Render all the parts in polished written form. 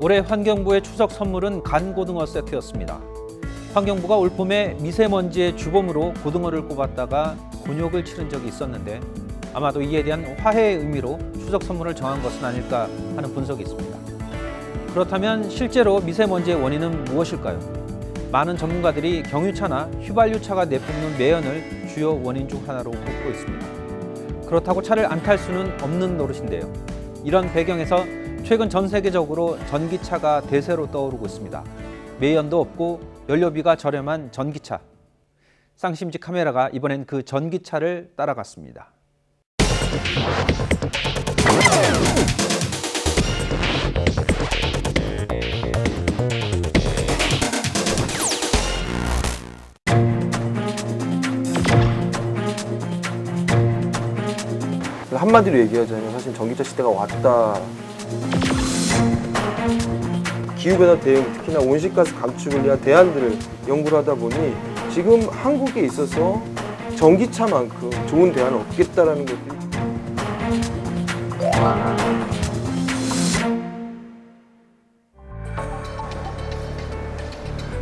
올해 환경부의 추석 선물은 간고등어 세트였습니다. 환경부가 올 봄에 미세먼지의 주범으로 고등어를 꼽았다가 곤욕을 치른 적이 있었는데 아마도 이에 대한 화해의 의미로 추석 선물을 정한 것은 아닐까 하는 분석이 있습니다. 그렇다면 실제로 미세먼지의 원인은 무엇일까요? 많은 전문가들이 경유차나 휘발유차가 내뿜는 매연을 주요 원인 중 하나로 꼽고 있습니다. 그렇다고 차를 안 탈 수는 없는 노릇인데요. 이런 배경에서 최근 전 세계적으로 전기차가 대세로 떠오르고 있습니다. 매연도 없고 연료비가 저렴한 전기차. 쌍심지 카메라가 이번엔 그 전기차를 따라갔습니다. 한마디로 얘기하자면 사실 전기차 시대가 왔다. 기후변화 대응, 특히나 온실가스 감축을 위한 대안들을 연구를 하다 보니 지금 한국에 있어서 전기차만큼 좋은 대안은 없겠다라는 것들이.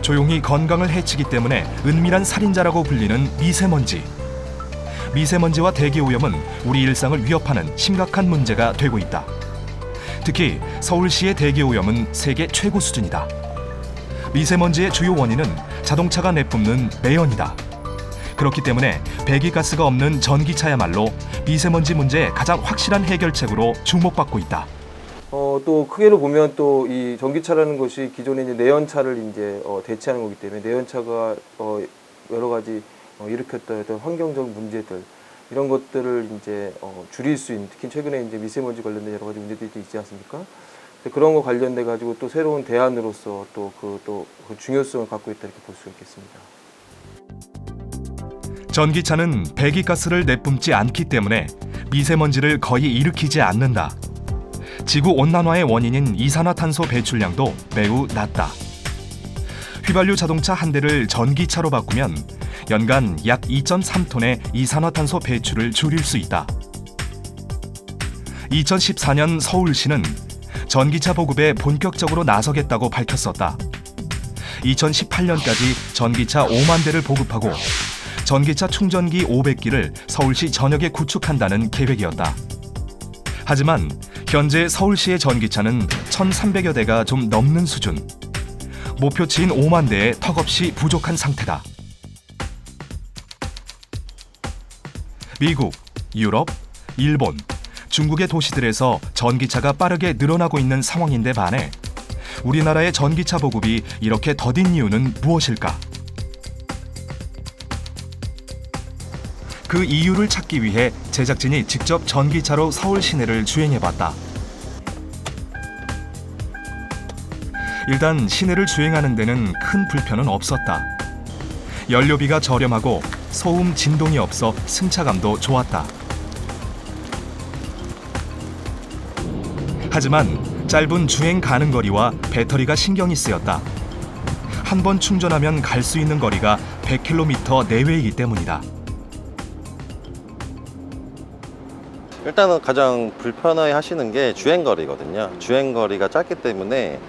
조용히 건강을 해치기 때문에 은밀한 살인자라고 불리는 미세먼지. 미세먼지와 대기오염은 우리 일상을 위협하는 심각한 문제가 되고 있다. 특히 서울시의 대기오염은 세계 최고 수준이다. 미세먼지의 주요 원인은 자동차가 내뿜는 매연이다. 그렇기 때문에 배기가스가 없는 전기차야말로 미세먼지 문제의 가장 확실한 해결책으로 주목받고 있다. 또 크게로 보면 또 이 전기차라는 것이 기존의 이제 내연차를 이제 대체하는 거기 때문에 내연차가 여러 가지 일으켰던 어떤 환경적 문제들 이런 것들을 이제 줄일 수 있는, 특히 최근에 이제 미세먼지 관련된 여러 가지 문제들이 있지 않습니까? 그런 거 관련돼 가지고 또 새로운 대안으로서 또 그 중요성을 갖고 있다 이렇게 볼 수가 있겠습니다. 전기차는 배기가스를 내뿜지 않기 때문에 미세먼지를 거의 일으키지 않는다. 지구 온난화의 원인인 이산화탄소 배출량도 매우 낮다. 휘발유 자동차 한 대를 전기차로 바꾸면 연간 약 2.3톤의 이산화탄소 배출을 줄일 수 있다. 2014년 서울시는 전기차 보급에 본격적으로 나서겠다고 밝혔었다. 2018년까지 전기차 5만 대를 보급하고 전기차 충전기 500기를 서울시 전역에 구축한다는 계획이었다. 하지만 현재 서울시의 전기차는 1,300여 대가 좀 넘는 수준. 목표치인 5만 대에 턱없이 부족한 상태다. 미국, 유럽, 일본, 중국의 도시들에서 전기차가 빠르게 늘어나고 있는 상황인데 반해 우리나라의 전기차 보급이 이렇게 더딘 이유는 무엇일까? 그 이유를 찾기 위해 제작진이 직접 전기차로 서울 시내를 주행해봤다. 일단 시내를 주행하는 데는 큰 불편은 없었다. 연료비가 저렴하고 소음, 진동이 없어 승차감도 좋았다. 하지만 짧은 주행 가능 거리와 배터리가 신경이 쓰였다. 한 번 충전하면 갈 수 있는 거리가 100km 내외이기 때문이다. 일단은 가장 불편해 하시는 게 주행거리거든요. 주행거리가 짧기 때문에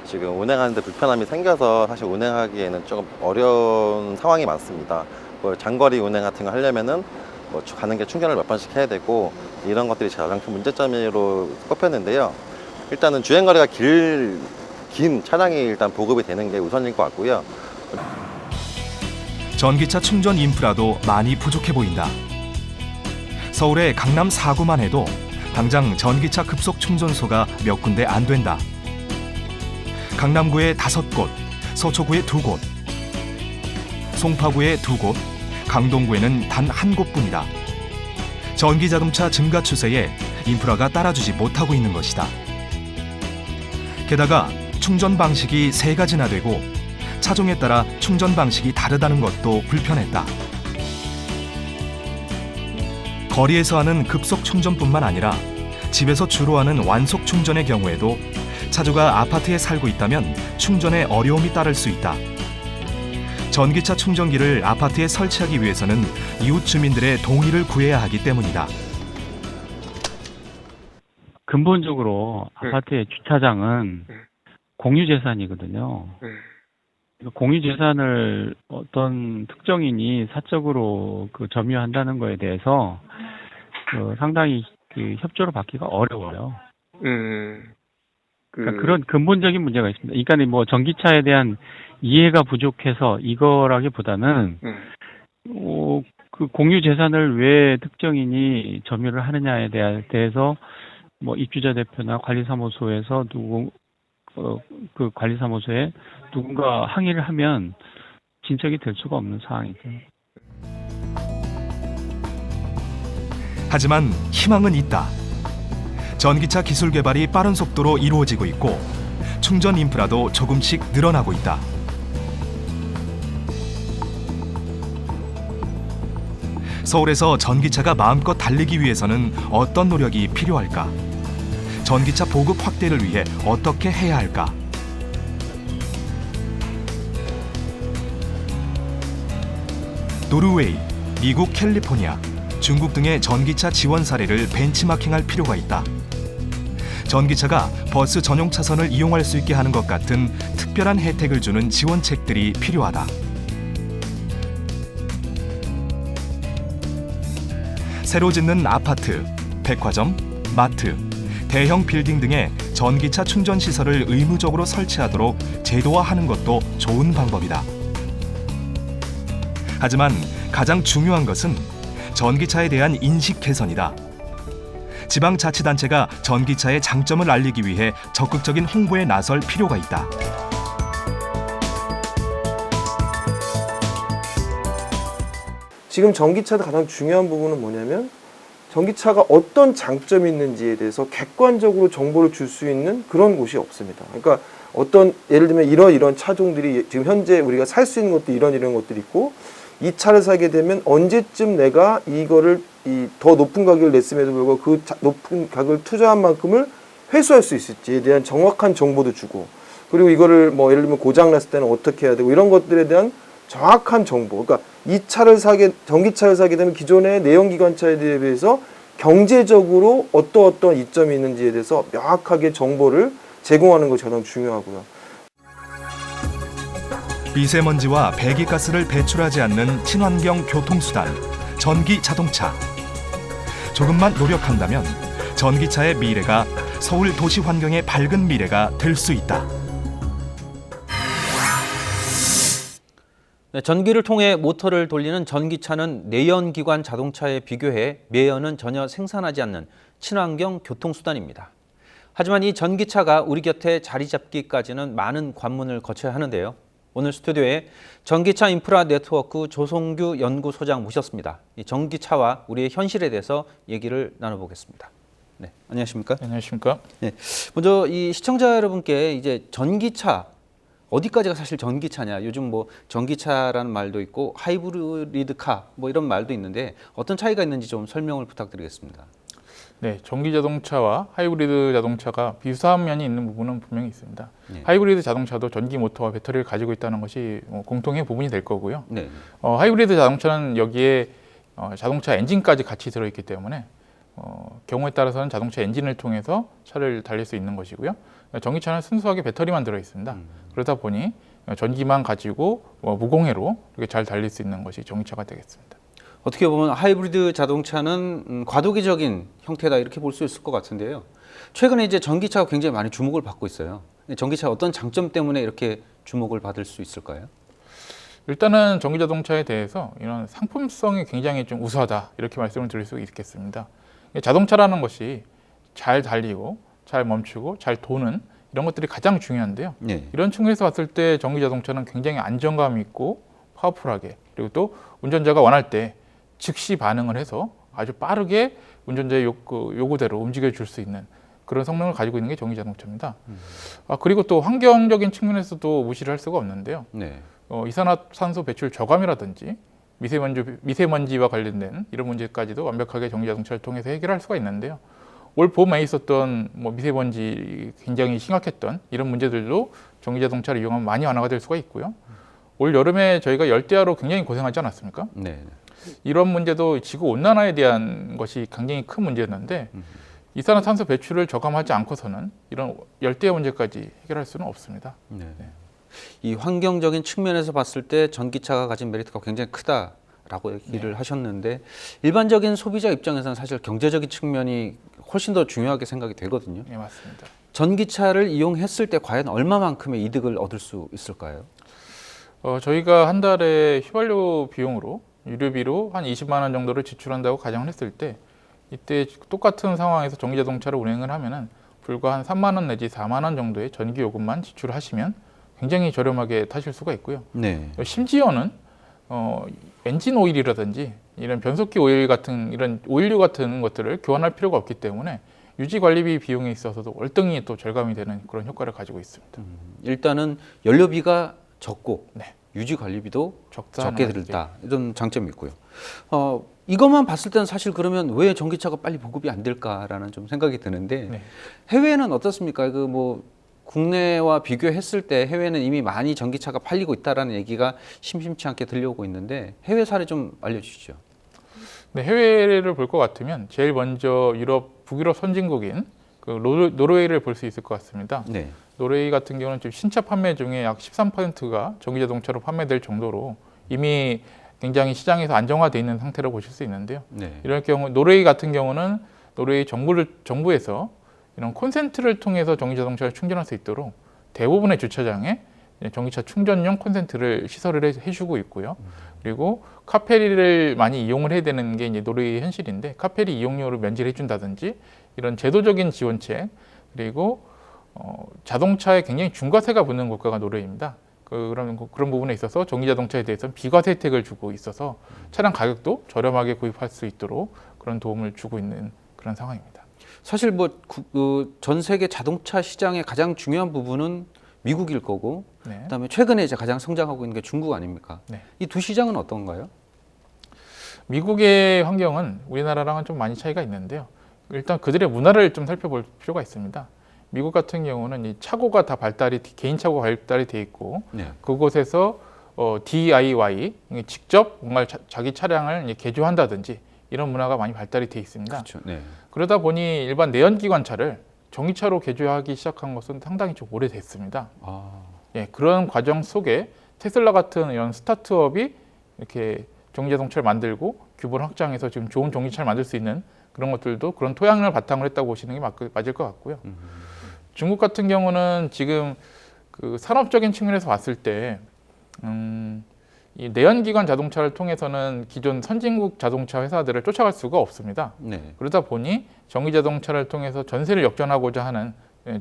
지금 운행하는데 불편함이 생겨서 사실 운행하기에는 조금 어려운 상황이 많습니다. 뭐 장거리 운행 같은 거 하려면은 뭐 가는 게 충전을 몇 번씩 해야 되고 이런 것들이 가장 큰 문제점으로 꼽혔는데요. 일단은 주행거리가 긴 차량이 일단 보급이 되는 게 우선일 것 같고요. 전기차 충전 인프라도 많이 부족해 보인다. 서울의 강남 4구만 해도 당장 전기차 급속 충전소가 몇 군데 안 된다. 강남구에 5곳, 서초구에 2곳, 송파구에 2곳, 강동구에는 단 1곳뿐이다. 전기자동차 증가 추세에 인프라가 따라주지 못하고 있는 것이다. 게다가 충전 방식이 3가지나 되고 차종에 따라 충전 방식이 다르다는 것도 불편했다. 거리에서 하는 급속 충전뿐만 아니라 집에서 주로 하는 완속 충전의 경우에도 차주가 아파트에 살고 있다면 충전에 어려움이 따를 수 있다. 전기차 충전기를 아파트에 설치하기 위해서는 이웃 주민들의 동의를 구해야 하기 때문이다. 근본적으로 아파트의 주차장은 공유재산이거든요. 공유재산을 어떤 특정인이 사적으로 그 점유한다는 거에 대해서 상당히 그 협조를 받기가 어려워요. 그러니까 그런 근본적인 문제가 있습니다. 그러니까 뭐 전기차에 대한 이해가 부족해서 이거라기보다는 그 공유 재산을 왜 특정인이 점유를 하느냐에 대해서 뭐 입주자 대표나 관리사무소에서 그 관리사무소에 누군가 항의를 하면 진척이 될 수가 없는 상황이죠. 하지만 희망은 있다. 전기차 기술 개발이 빠른 속도로 이루어지고 있고 충전 인프라도 조금씩 늘어나고 있다. 서울에서 전기차가 마음껏 달리기 위해서는 어떤 노력이 필요할까? 전기차 보급 확대를 위해 어떻게 해야 할까? 노르웨이, 미국 캘리포니아, 중국 등의 전기차 지원 사례를 벤치마킹할 필요가 있다. 전기차가 버스 전용 차선을 이용할 수 있게 하는 것 같은 특별한 혜택을 주는 지원책들이 필요하다. 새로 짓는 아파트, 백화점, 마트, 대형 빌딩 등의 전기차 충전 시설을 의무적으로 설치하도록 제도화하는 것도 좋은 방법이다. 하지만 가장 중요한 것은 전기차에 대한 인식 개선이다. 지방자치단체가 전기차의 장점을 알리기 위해 적극적인 홍보에 나설 필요가 있다. 지금 전기차도 가장 중요한 부분은 뭐냐면 전기차가 어떤 장점이 있는지에 대해서 객관적으로 정보를 줄 수 있는 그런 곳이 없습니다. 그러니까 어떤 예를 들면 이런 차종들이 지금 현재 우리가 살 수 있는 것도 이런 것들이 있고 이 차를 사게 되면 언제쯤 내가 이거를 더 높은 가격을 냈음에도 불구하고 그 높은 가격을 투자한 만큼을 회수할 수 있을지에 대한 정확한 정보도 주고 그리고 이거를 뭐 예를 들면 고장 났을 때는 어떻게 해야 되고 이런 것들에 대한 정확한 정보. 그러니까 이 차를 전기차를 사게 되면 기존의 내연기관차에 비해서 경제적으로 어떤 이점이 있는지에 대해서 명확하게 정보를 제공하는 것이 가장 중요하고요. 미세먼지와 배기가스를 배출하지 않는 친환경 교통수단, 전기 자동차. 조금만 노력한다면 전기차의 미래가 서울 도시 환경의 밝은 미래가 될 수 있다. 네, 전기를 통해 모터를 돌리는 전기차는 내연기관 자동차에 비교해 매연은 전혀 생산하지 않는 친환경 교통수단입니다. 하지만 이 전기차가 우리 곁에 자리 잡기까지는 많은 관문을 거쳐야 하는데요. 오늘 스튜디오에 전기차 인프라 네트워크 조성규 연구소장 모셨습니다. 이 전기차와 우리의 현실에 대해서 얘기를 나눠보겠습니다. 네, 안녕하십니까? 안녕하십니까? 네, 먼저 이 시청자 여러분께 이제 전기차 어디까지가 사실 전기차냐? 요즘 뭐 전기차라는 말도 있고 하이브리드카 뭐 이런 말도 있는데 어떤 차이가 있는지 좀 설명을 부탁드리겠습니다. 네, 전기 자동차와 하이브리드 자동차가 비슷한 면이 있는 부분은 분명히 있습니다. 네. 하이브리드 자동차도 전기 모터와 배터리를 가지고 있다는 것이 공통의 부분이 될 거고요. 네. 하이브리드 자동차는 여기에 자동차 엔진까지 같이 들어있기 때문에 경우에 따라서는 자동차 엔진을 통해서 차를 달릴 수 있는 것이고요. 전기차는 순수하게 배터리만 들어있습니다. 그러다 보니 전기만 가지고 무공해로 이렇게 잘 달릴 수 있는 것이 전기차가 되겠습니다. 어떻게 보면 하이브리드 자동차는 과도기적인 형태다 이렇게 볼 수 있을 것 같은데요. 최근에 이제 전기차가 굉장히 많이 주목을 받고 있어요. 전기차 어떤 장점 때문에 이렇게 주목을 받을 수 있을까요? 일단은 전기 자동차에 대해서 이런 상품성이 굉장히 좀 우수하다 이렇게 말씀을 드릴 수 있겠습니다. 자동차라는 것이 잘 달리고 잘 멈추고 잘 도는 이런 것들이 가장 중요한데요. 네. 이런 측면에서 봤을 때 전기 자동차는 굉장히 안정감 있고 파워풀하게 그리고 또 운전자가 원할 때 즉시 반응을 해서 아주 빠르게 운전자의 요구대로 움직여 줄 수 있는 그런 성능을 가지고 있는 게 전기 자동차입니다. 그리고 또 환경적인 측면에서도 무시를 할 수가 없는데요. 네. 이산화탄소 배출 저감이라든지 미세먼지와 관련된 이런 문제까지도 완벽하게 전기 자동차를 통해서 해결할 수가 있는데요. 올 봄에 있었던 미세먼지 굉장히 심각했던 이런 문제들도 전기 자동차를 이용하면 많이 완화가 될 수가 있고요. 올 여름에 저희가 열대야로 굉장히 고생하지 않았습니까? 네. 이런 문제도 지구 온난화에 대한 것이 굉장히 큰 문제였는데 이산화탄소 배출을 저감하지 않고서는 이런 열대의 문제까지 해결할 수는 없습니다. 네. 이 환경적인 측면에서 봤을 때 전기차가 가진 메리트가 굉장히 크다라고 얘기를 하셨는데 일반적인 소비자 입장에서는 사실 경제적인 측면이 훨씬 더 중요하게 생각이 되거든요. 네, 맞습니다. 전기차를 이용했을 때 과연 얼마만큼의 이득을 얻을 수 있을까요? 저희가 한 달에 휘발유 비용으로 유류비로 한 20만 원 정도를 지출한다고 가정을 했을 때 이때 똑같은 상황에서 전기자동차를 운행을 하면은 불과 한 3만 원 내지 4만 원 정도의 전기 요금만 지출하시면 굉장히 저렴하게 타실 수가 있고요. 네. 심지어는 엔진 오일이라든지 이런 변속기 오일 같은 이런 오일류 같은 것들을 교환할 필요가 없기 때문에 유지 관리비 비용에 있어서도 월등히 또 절감이 되는 그런 효과를 가지고 있습니다. 일단은 연료비가 적고 네. 유지 관리비도 적다는 적게 들다 이런 장점이 있고요. 이것만 봤을 때는 사실 그러면 왜 전기차가 빨리 보급이 안 될까라는 좀 생각이 드는데 네. 해외는 어떻습니까? 그 뭐 국내와 비교했을 때 해외는 이미 많이 전기차가 팔리고 있다라는 얘기가 심심치 않게 들려오고 있는데 해외 사례 좀 알려주시죠. 네, 해외를 볼 것 같으면 제일 먼저 북유럽 선진국인 그 노르웨이를 볼 수 있을 것 같습니다. 네. 노르웨이 같은 경우는 지금 신차 판매 중에 약 13%가 전기자동차로 판매될 정도로 이미 굉장히 시장에서 안정화되어 있는 상태로 보실 수 있는데요. 네. 이럴 경우 노르웨이 같은 경우는 노르웨이 정부에서 이런 콘센트를 통해서 전기자동차를 충전할 수 있도록 대부분의 주차장에 전기차 충전용 콘센트를 시설을 해주고 있고요. 그리고 카페리를 많이 이용을 해야 되는 게 이제 노르웨이 현실인데 카페리 이용료를 면제를 해준다든지 이런 제도적인 지원책 그리고 자동차에 굉장히 중과세가 붙는 국가가 노르웨이입니다. 그런 부분에 있어서 전기자동차에 대해서는 비과세 혜택을 주고 있어서 차량 가격도 저렴하게 구입할 수 있도록 그런 도움을 주고 있는 그런 상황입니다. 사실 뭐 전 세계 자동차 시장의 가장 중요한 부분은 미국일 거고 네. 그다음에 최근에 이제 가장 성장하고 있는 게 중국 아닙니까? 네. 이 두 시장은 어떤가요? 미국의 환경은 우리나라랑은 좀 많이 차이가 있는데요. 일단 그들의 문화를 좀 살펴볼 필요가 있습니다. 미국 같은 경우는 이 차고가 다 개인 차고가 발달이 돼 있고 네. 그곳에서 DIY 직접 뭔가 자기 차량을 이제 개조한다든지 이런 문화가 많이 발달이 돼 있습니다. 그렇죠. 네. 그러다 보니 일반 내연기관차를 전기차로 개조하기 시작한 것은 상당히 좀 오래됐습니다. 아, 예, 그런 과정 속에 테슬라 같은 이런 스타트업이 이렇게 전기자동차를 만들고 규모를 확장해서 지금 좋은 전기차를 만들 수 있는 그런 것들도 그런 토양을 바탕으로 했다고 보시는 게 맞을 것 같고요. 중국 같은 경우는 지금 그 산업적인 측면에서 봤을 때 이 내연기관 자동차를 통해서는 기존 선진국 자동차 회사들을 쫓아갈 수가 없습니다. 네. 그러다 보니 전기자동차를 통해서 전세를 역전하고자 하는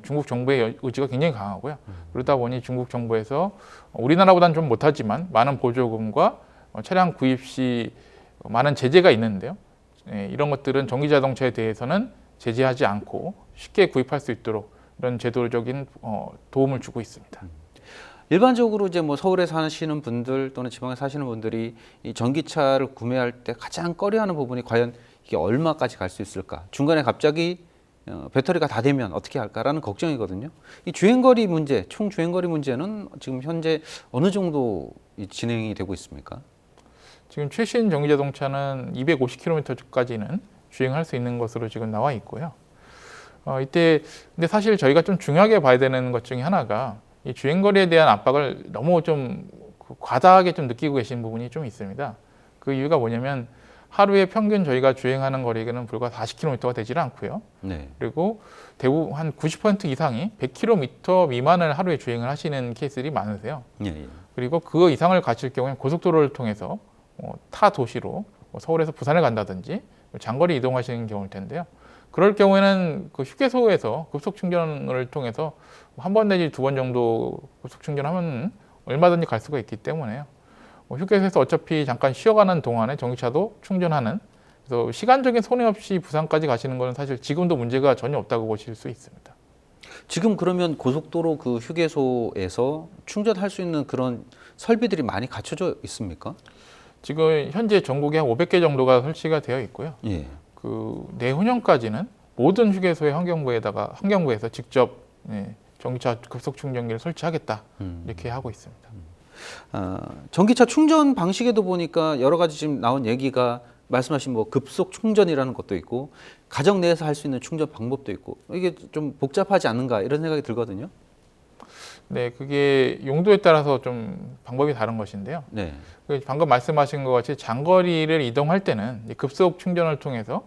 중국 정부의 의지가 굉장히 강하고요. 그러다 보니 중국 정부에서 우리나라보다는 좀 못하지만 많은 보조금과 차량 구입 시 많은 제재가 있는데요. 이런 것들은 전기자동차에 대해서는 제재하지 않고 쉽게 구입할 수 있도록 이런 제도적인 도움을 주고 있습니다. 일반적으로 이제 뭐 서울에 사시는 분들 또는 지방에 사시는 분들이 이 전기차를 구매할 때 가장 꺼려하는 부분이 과연 이게 얼마까지 갈 수 있을까? 중간에 갑자기 배터리가 다 되면 어떻게 할까라는 걱정이거든요. 이 주행거리 문제, 총 주행거리 문제는 지금 현재 어느 정도 진행이 되고 있습니까? 지금 최신 전기자동차는 250km까지는 주행할 수 있는 것으로 지금 나와 있고요. 근데 사실 저희가 좀 중요하게 봐야 되는 것 중에 하나가 이 주행거리에 대한 압박을 너무 좀 과다하게 좀 느끼고 계신 부분이 좀 있습니다. 그 이유가 뭐냐면 하루에 평균 저희가 주행하는 거리는 불과 40km가 되질 않고요. 네. 그리고 대부분 한 90% 이상이 100km 미만을 하루에 주행을 하시는 케이스들이 많으세요. 예, 예. 그리고 그 이상을 가실 경우에 고속도로를 통해서 타 도시로 서울에서 부산을 간다든지 장거리 이동하시는 경우일 텐데요. 그럴 경우에는 그 휴게소에서 급속 충전을 통해서 한 번 내지 두 번 정도 급속 충전하면 얼마든지 갈 수가 있기 때문에요. 휴게소에서 어차피 잠깐 쉬어가는 동안에 전기차도 충전하는, 그래서 시간적인 손해 없이 부산까지 가시는 것은 사실 지금도 문제가 전혀 없다고 보실 수 있습니다. 지금 그러면 고속도로 그 휴게소에서 충전할 수 있는 그런 설비들이 많이 갖춰져 있습니까? 지금 현재 전국에 한 500개 정도가 설치가 되어 있고요. 예. 그 내후년까지는 모든 휴게소의 환경부에서 직접 전기차 급속 충전기를 설치하겠다 이렇게 하고 있습니다. 전기차 충전 방식에도 보니까 여러 가지 지금 나온 얘기가 말씀하신 뭐 급속 충전이라는 것도 있고 가정 내에서 할 수 있는 충전 방법도 있고 이게 좀 복잡하지 않은가 이런 생각이 들거든요. 네, 그게 용도에 따라서 좀 방법이 다른 것인데요. 네. 방금 말씀하신 것 같이 장거리를 이동할 때는 이 급속 충전을 통해서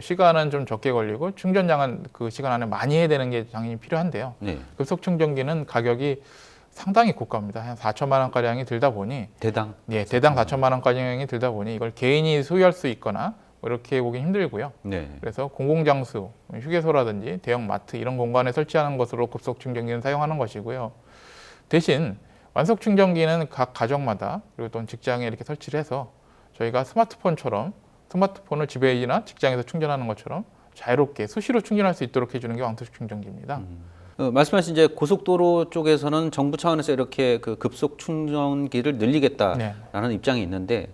시간은 좀 적게 걸리고 충전량은 그 시간 안에 많이 해야 되는 게 당연히 필요한데요. 네. 급속 충전기는 가격이 상당히 고가입니다. 한 4천만 원 가량이 들다 보니 대당. 예, 대당 4천만 원 가량이 들다 보니 이걸 개인이 소유할 수 있거나 뭐 이렇게 보기 힘들고요. 네. 그래서 공공장수, 휴게소라든지 대형 마트 이런 공간에 설치하는 것으로 급속 충전기는 사용하는 것이고요. 대신 완속 충전기는 각 가정마다 그리고 또 직장에 이렇게 설치를 해서 저희가 스마트폰처럼 스마트폰을 집에나 직장에서 충전하는 것처럼 자유롭게 수시로 충전할 수 있도록 해주는 게 완속 충전기입니다. 말씀하신 이제 고속도로 쪽에서는 정부 차원에서 이렇게 그 급속 충전기를 늘리겠다라는 네. 입장이 있는데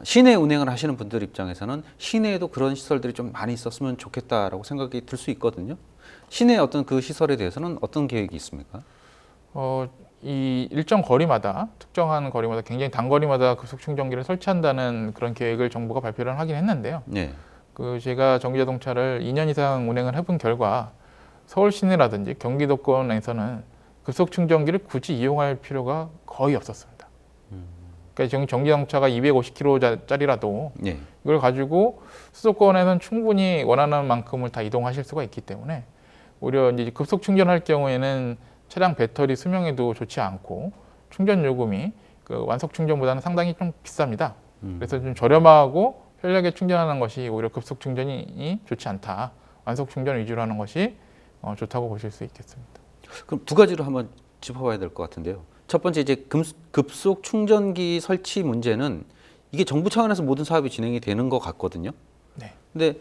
시내 운행을 하시는 분들 입장에서는 시내에도 그런 시설들이 좀 많이 있었으면 좋겠다라고 생각이 들 수 있거든요. 시내 어떤 그 시설에 대해서는 어떤 계획이 있습니까? 이 일정 거리마다 특정한 거리마다 굉장히 단거리마다 급속 충전기를 설치한다는 그런 계획을 정부가 발표를 하긴 했는데요. 네. 제가 전기자동차를 2년 이상 운행을 해본 결과 서울 시내라든지 경기도권에서는 급속 충전기를 굳이 이용할 필요가 거의 없었습니다. 그러니까 전기자동차가 250km짜리라도 네. 이걸 가지고 수도권에서는 충분히 원하는 만큼을 다 이동하실 수가 있기 때문에 오히려 이제 급속 충전할 경우에는 차량 배터리 수명에도 좋지 않고 충전 요금이 그 완속 충전보다는 상당히 좀 비쌉니다. 그래서 좀 저렴하고 편리하게 충전하는 것이 오히려 급속 충전이 좋지 않다. 완속 충전 위주로 하는 것이 좋다고 보실 수 있겠습니다. 그럼 두 가지로 한번 짚어봐야 될 것 같은데요. 첫 번째 이제 급속 충전기 설치 문제는 이게 정부 차원에서 모든 사업이 진행이 되는 것 같거든요. 네. 근데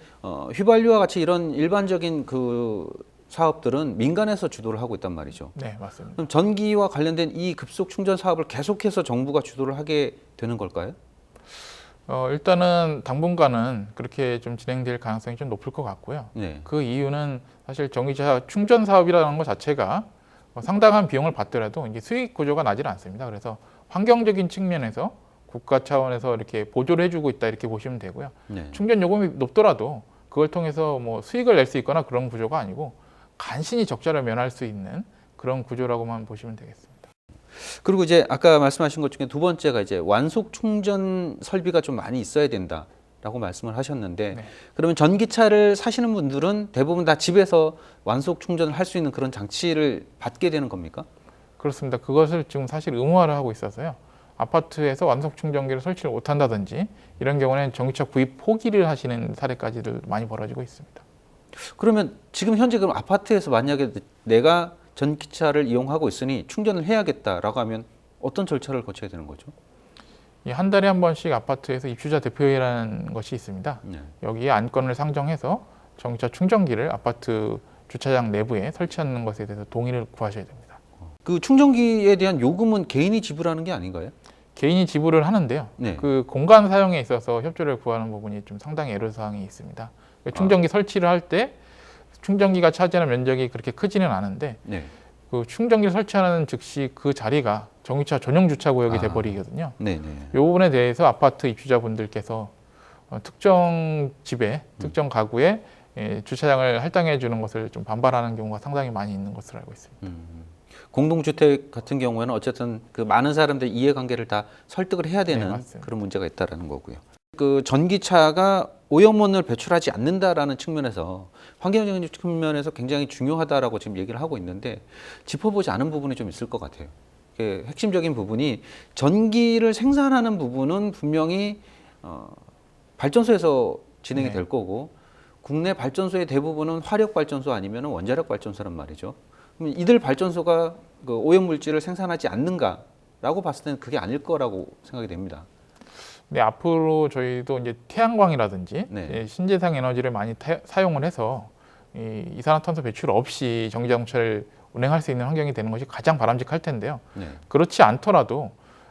휘발유와 같이 이런 일반적인 그 사업들은 민간에서 주도를 하고 있단 말이죠. 네, 맞습니다. 그럼 전기와 관련된 이 급속 충전 사업을 계속해서 정부가 주도를 하게 되는 걸까요? 일단은 당분간은 그렇게 좀 진행될 가능성이 좀 높을 것 같고요. 네. 그 이유는 사실 전기차 충전 사업이라는 것 자체가 상당한 비용을 받더라도 이게 수익 구조가 나질 않습니다. 그래서 환경적인 측면에서 국가 차원에서 이렇게 보조를 해주고 있다 이렇게 보시면 되고요. 네. 충전 요금이 높더라도 그걸 통해서 뭐 수익을 낼 수 있거나 그런 구조가 아니고 간신히 적자를 면할 수 있는 그런 구조라고만 보시면 되겠습니다. 그리고 이제 아까 말씀하신 것 중에 두 번째가 이제 완속 충전 설비가 좀 많이 있어야 된다라고 말씀을 하셨는데 네. 그러면 전기차를 사시는 분들은 대부분 다 집에서 완속 충전을 할 수 있는 그런 장치를 받게 되는 겁니까? 그렇습니다. 그것을 지금 사실 의무화를 하고 있어서요. 아파트에서 완속 충전기를 설치를 못한다든지 이런 경우는 전기차 구입 포기를 하시는 사례까지도 많이 벌어지고 있습니다. 그러면 지금 현재 그럼 아파트에서 만약에 내가 전기차를 이용하고 있으니 충전을 해야겠다라고 하면 어떤 절차를 거쳐야 되는 거죠? 한 달에 한 번씩 아파트에서 입주자 대표회의라는 것이 있습니다. 네. 여기에 안건을 상정해서 전기차 충전기를 아파트 주차장 내부에 설치하는 것에 대해서 동의를 구하셔야 됩니다. 그 충전기에 대한 요금은 개인이 지불하는 게 아닌가요? 개인이 지불을 하는데요. 네. 그 공간 사용에 있어서 협조를 구하는 부분이 좀 상당히 애로사항이 있습니다. 충전기 설치를 할 때 충전기가 차지하는 면적이 그렇게 크지는 않은데 네. 그 충전기를 설치하는 즉시 그 자리가 전기차 전용 주차 구역이 돼버리거든요. 네네. 이 부분에 대해서 아파트 입주자분들께서 특정 집에 특정 가구에 주차장을 할당해 주는 것을 좀 반발하는 경우가 상당히 많이 있는 것으로 알고 있습니다. 공동주택 같은 경우에는 어쨌든 그 많은 사람들 이해관계를 다 설득을 해야 되는 맞습니다. 그런 문제가 있다라는 거고요. 그 전기차가 오염원을 배출하지 않는다라는 측면에서 환경적인 측면에서 굉장히 중요하다라고 지금 얘기를 하고 있는데 짚어보지 않은 부분이 좀 있을 것 같아요. 핵심적인 부분이 전기를 생산하는 부분은 분명히 발전소에서 진행이 될 거고 국내 발전소의 대부분은 화력 발전소 아니면 원자력 발전소란 말이죠. 그럼 이들 발전소가 그 오염 물질을 생산하지 않는가라고 봤을 때는 그게 아닐 거라고 생각이 됩니다. 네, 앞으로 저희도 이제 태양광이라든지 네. 신재생 에너지를 많이 사용을 해서 이산화탄소 배출 없이 전기자동차를 운행할 수 있는 환경이 되는 것이 가장 바람직할 텐데요. 네. 그렇지 않더라도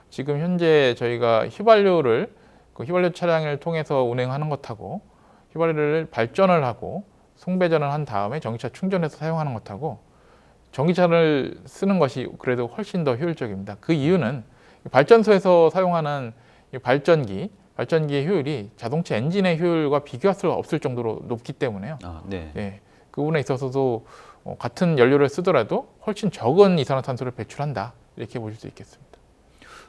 지금 현재 저희가 휘발유 차량을 통해서 운행하는 것하고 휘발유를 발전을 하고 송배전을 한 다음에 전기차 충전해서 사용하는 것하고 전기차를 쓰는 것이 그래도 훨씬 더 효율적입니다. 그 이유는 발전소에서 사용하는 발전기 발전기의 효율이 자동차 엔진의 효율과 비교할 수 없을 정도로 높기 때문에요. 네. 예, 그 부분에 있어서도 같은 연료를 쓰더라도 훨씬 적은 이산화탄소를 배출한다 이렇게 보실 수 있겠습니다.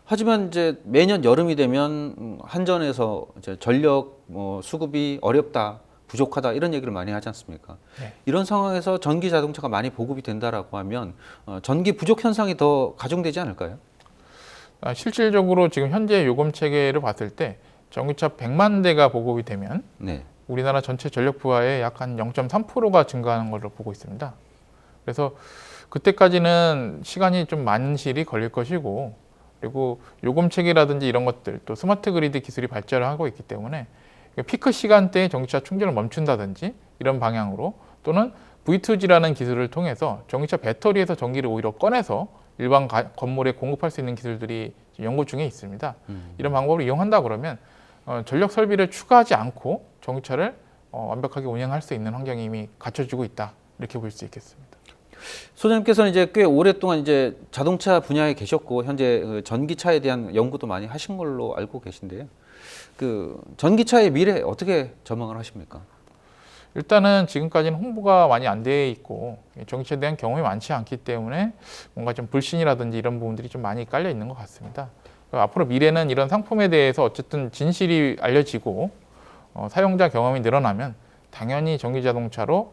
하지만 이제 매년 여름이 되면 한전에서 이제 전력 수급이 어렵다, 부족하다 이런 얘기를 많이 하지 않습니까? 네. 이런 상황에서 전기 자동차가 많이 보급이 된다라고 하면 전기 부족 현상이 더 가중되지 않을까요? 실질적으로 지금 현재 요금 체계를 봤을 때 전기차 100만 대가 보급이 되면 네. 우리나라 전체 전력 부하의 약 한 0.3%가 증가하는 걸로 보고 있습니다. 그래서 그때까지는 시간이 좀 만실이 걸릴 것이고, 그리고 요금 체계라든지 이런 것들, 또 스마트 그리드 기술이 발전을 하고 있기 때문에 피크 시간대에 전기차 충전을 멈춘다든지 이런 방향으로, 또는 V2G라는 기술을 통해서 전기차 배터리에서 전기를 오히려 꺼내서 일반 건물에 공급할 수 있는 기술들이 연구 중에 있습니다. 이런 방법을 이용한다 그러면 전력 설비를 추가하지 않고 전기차를 완벽하게 운행할 수 있는 환경이 이미 갖춰지고 있다, 이렇게 볼 수 있겠습니다. 소장님께서는 이제 꽤 오랫동안 이제 자동차 분야에 계셨고 현재 그 전기차에 대한 연구도 많이 하신 걸로 알고 계신데요. 그 전기차의 미래 어떻게 전망을 하십니까? 일단은 지금까지는 홍보가 많이 안 돼 있고 전기차에 대한 경험이 많지 않기 때문에 뭔가 좀 불신이라든지 이런 부분들이 좀 많이 깔려 있는 것 같습니다. 앞으로 미래는 이런 상품에 대해서 어쨌든 진실이 알려지고 사용자 경험이 늘어나면 당연히 전기 자동차로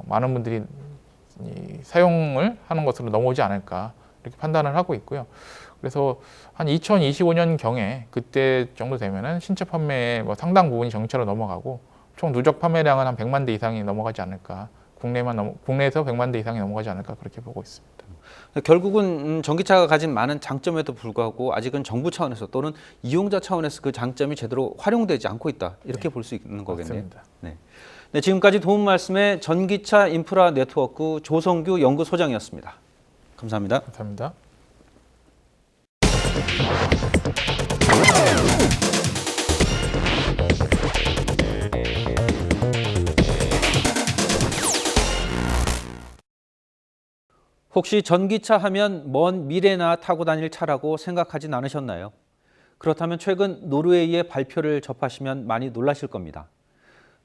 많은 분들이 사용을 하는 것으로 넘어오지 않을까 이렇게 판단을 하고 있고요. 그래서 한 2025년 경에 그때 정도 되면은 신차 판매의 상당 부분이 전기차로 넘어가고 총 누적 판매량은 한 100만 대 이상이 넘어가지 않을까, 국내에서 100만 대 이상이 넘어가지 않을까 그렇게 보고 있습니다. 결국은 전기차가 가진 많은 장점에도 불구하고 아직은 정부 차원에서 또는 이용자 차원에서 그 장점이 제대로 활용되지 않고 있다, 이렇게 볼 수 있는 거겠네요. 맞습니다. 네. 네, 지금까지 도움 말씀에 전기차 인프라 네트워크 조성규 연구소장이었습니다. 감사합니다. 감사합니다. 혹시 전기차 하면 먼 미래나 타고 다닐 차라고 생각하진 않으셨나요? 그렇다면 최근 노르웨이의 발표를 접하시면 많이 놀라실 겁니다.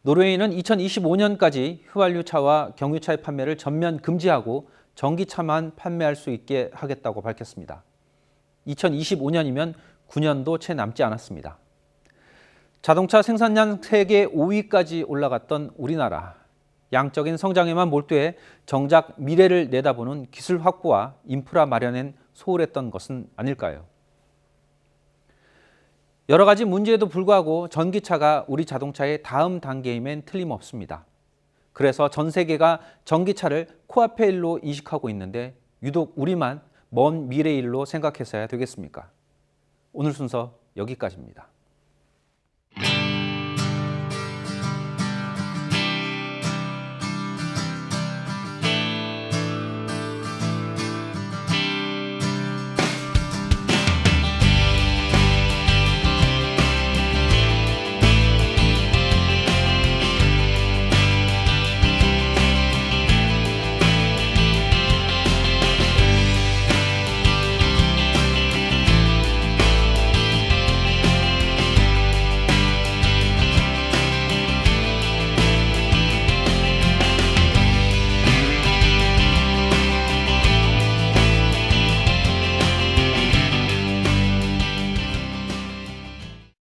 노르웨이는 2025년까지 휘발유 차와 경유차의 판매를 전면 금지하고 전기차만 판매할 수 있게 하겠다고 밝혔습니다. 2025년이면 9년도 채 남지 않았습니다. 자동차 생산량 세계 5위까지 올라갔던 우리나라. 양적인 성장에만 몰두해 정작 미래를 내다보는 기술 확보와 인프라 마련엔 소홀했던 것은 아닐까요? 여러 가지 문제에도 불구하고 전기차가 우리 자동차의 다음 단계임엔 틀림없습니다. 그래서 전 세계가 전기차를 코앞의 일로 인식하고 있는데 유독 우리만 먼 미래의 일로 생각해서야 되겠습니까? 오늘 순서 여기까지입니다.